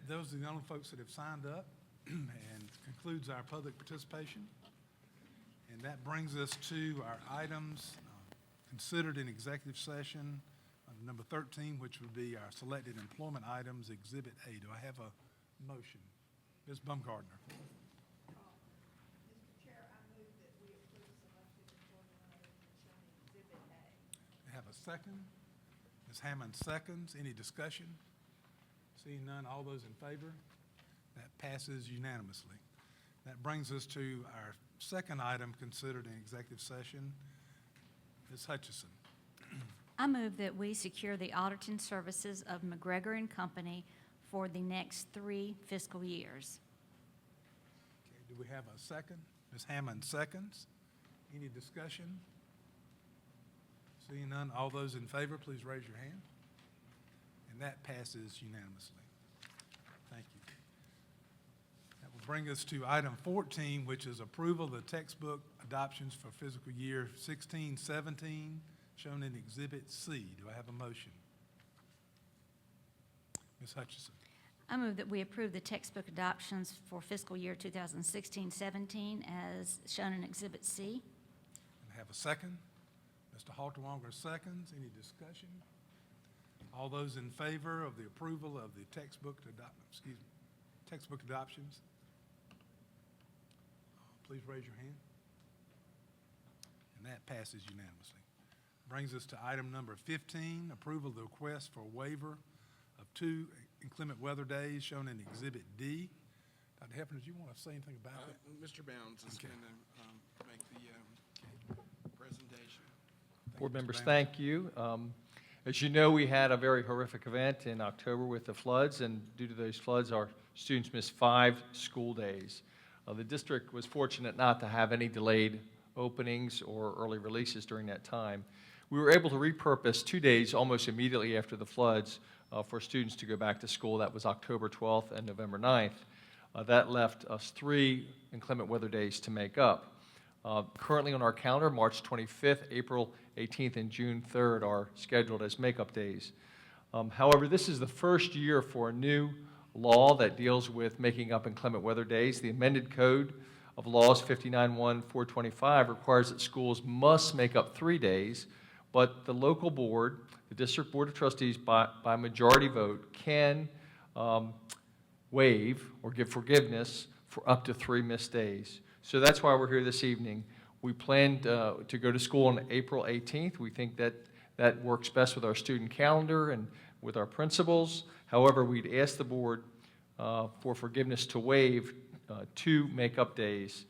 Those are the only folks that have signed up and concludes our public participation. And that brings us to our items considered in executive session, number 13, which would be our selected employment items, Exhibit A. Do I have a motion? Ms. Baumgardner. Mr. Chair, I move that we approve selected employment items as shown in Exhibit A. I have a second. Ms. Hammond seconds. Any discussion? Seeing none, all those in favor? That passes unanimously. That brings us to our second item considered in executive session. Ms. Hutchison. I move that we secure the auditing services of McGregor and Company for the next 3 fiscal years. Okay, do we have a second? Ms. Hammond seconds. Any discussion? Seeing none, all those in favor, please raise your hand. And that passes unanimously. Thank you. That will bring us to item 14, which is approval of the textbook adoptions for fiscal year 16-17, shown in Exhibit C. Do I have a motion? Ms. Hutchison. I move that we approve the textbook adoptions for fiscal year 2016-17 as shown in Exhibit C. And have a second. Mr. Halterwanger seconds. Any discussion? All those in favor of the approval of the textbook adoptions, please raise your hand. And that passes unanimously. Brings us to item number 15, approval of the request for waiver of 2 inclement weather days shown in Exhibit D. Dr. Hefner, do you want to say anything about that? Mr. Bounds is Okay. going to make the presentation. Board Mr. members, Bounds. thank you. As you know, we had a very horrific event in October with the floods, and due to those floods, our students missed 5 school days. The district was fortunate not to have any delayed openings or early releases during that time. We were able to repurpose 2 days almost immediately after the floods for students to go back to school. That was October 12th and November 9th. That left us 3 inclement weather days to make up. Currently on our calendar, March 25th, April 18th, and June 3rd are scheduled as makeup days. However, this is the first year for a new law that deals with making up inclement weather days. The amended code of laws 59-1-425 requires that schools must make up 3 days, but the local board, the district board of trustees, by majority vote, can waive or give forgiveness for up to 3 missed days. So that's why we're here this evening. We planned to go to school on April 18th. We think that that works best with our student calendar and with our principals. However, we'd ask the board for forgiveness to waive 2 make-up days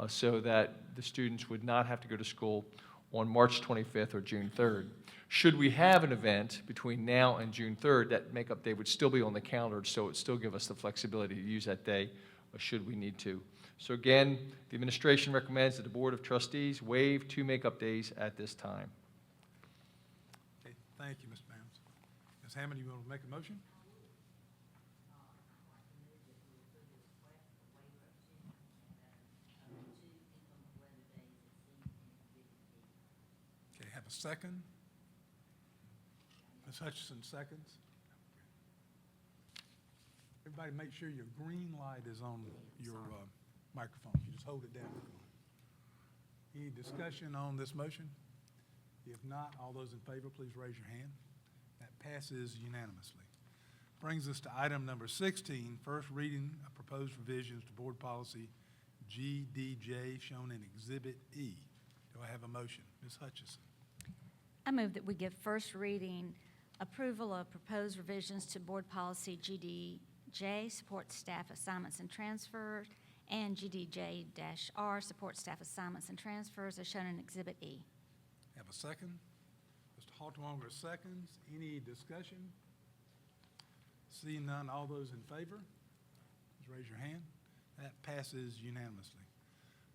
so that the students would not have to go to school on March 25th or June 3rd. Should we have an event between now and June 3rd, that make-up day would still be on the calendar, so it would still give us the flexibility to use that day should we need to. So again, the administration recommends that the Board of Trustees waive 2 make-up days at this time. Okay, thank you, Mr. Bounds. Ms. Hammond, you want to make a motion? Okay, have a second. Ms. Hutchison seconds. Everybody make sure your green light is on your microphone. You just hold it down. Any discussion on this motion? If not, all those in favor, please raise your hand. That passes unanimously. Brings us to item number 16, first reading of proposed revisions to board policy GDJ shown in Exhibit E. Do I have a motion? Ms. Hutchison. I move that we give first reading approval of proposed revisions to board policy GDJ, support staff assignments and transfers, and GDJ-R, support staff assignments and transfers, as shown in Exhibit E. Have a second? Mr. Halterwanger seconds. Any discussion? Seeing none, all those in favor, please raise your hand. That passes unanimously.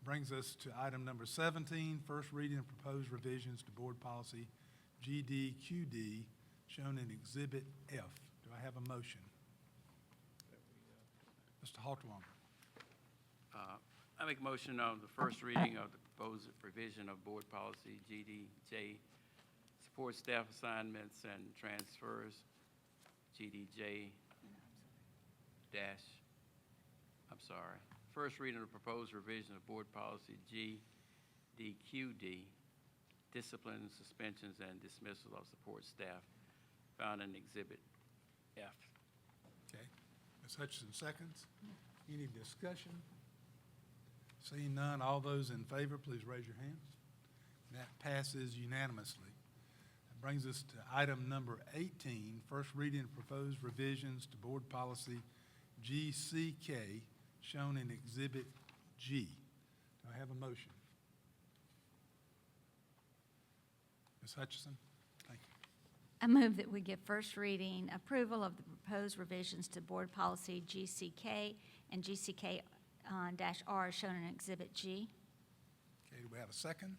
Brings us to item number 17, first reading of proposed revisions to board policy GDQD, shown in Exhibit F. Do I have a motion? Mr. Halterwanger. I make a motion on the first reading of the proposed revision of board policy GDJ, support staff assignments and transfers, GDJ, first reading of proposed revision of Board Policy GDQD, discipline, suspensions, and dismissal of support staff, found in Exhibit F. Okay. Ms. Hutchison seconds. Any discussion? Seeing none, all those in favor, please raise your hands. That passes unanimously. That brings us to item number 18, first reading of proposed revisions to Board Policy GCK, shown in Exhibit G. Do I have a motion? Ms. Hutchison? Thank you. I move that we give first reading approval of the proposed revisions to Board Policy GCK and GCK-R shown in Exhibit G. Okay, do we have a second?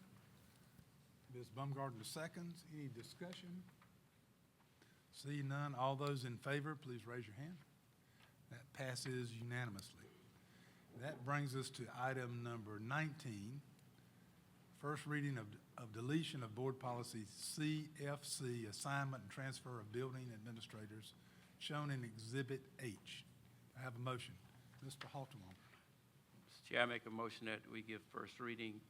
Ms. Baumgartner seconds. Any discussion? Seeing none, all those in favor, please raise your hand. That passes unanimously. That brings us to item number 19, first reading of deletion of Board Policy CFC, assignment and transfer of building administrators, shown in Exhibit H. I have a motion. Mr. Halterman. Mr. Chair, I make a motion that we give first reading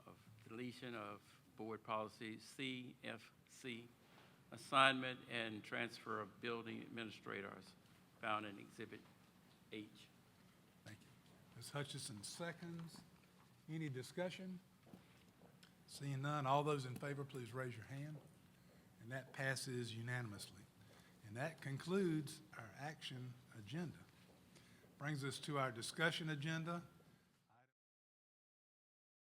of deletion of Board Policy CFC, assignment and transfer of building administrators, found in Exhibit H. Thank you. Ms. Hutchison seconds. Any discussion? Seeing none, all those in favor, please raise your hand. And that passes unanimously. And that concludes our action agenda. Brings us to our discussion agenda.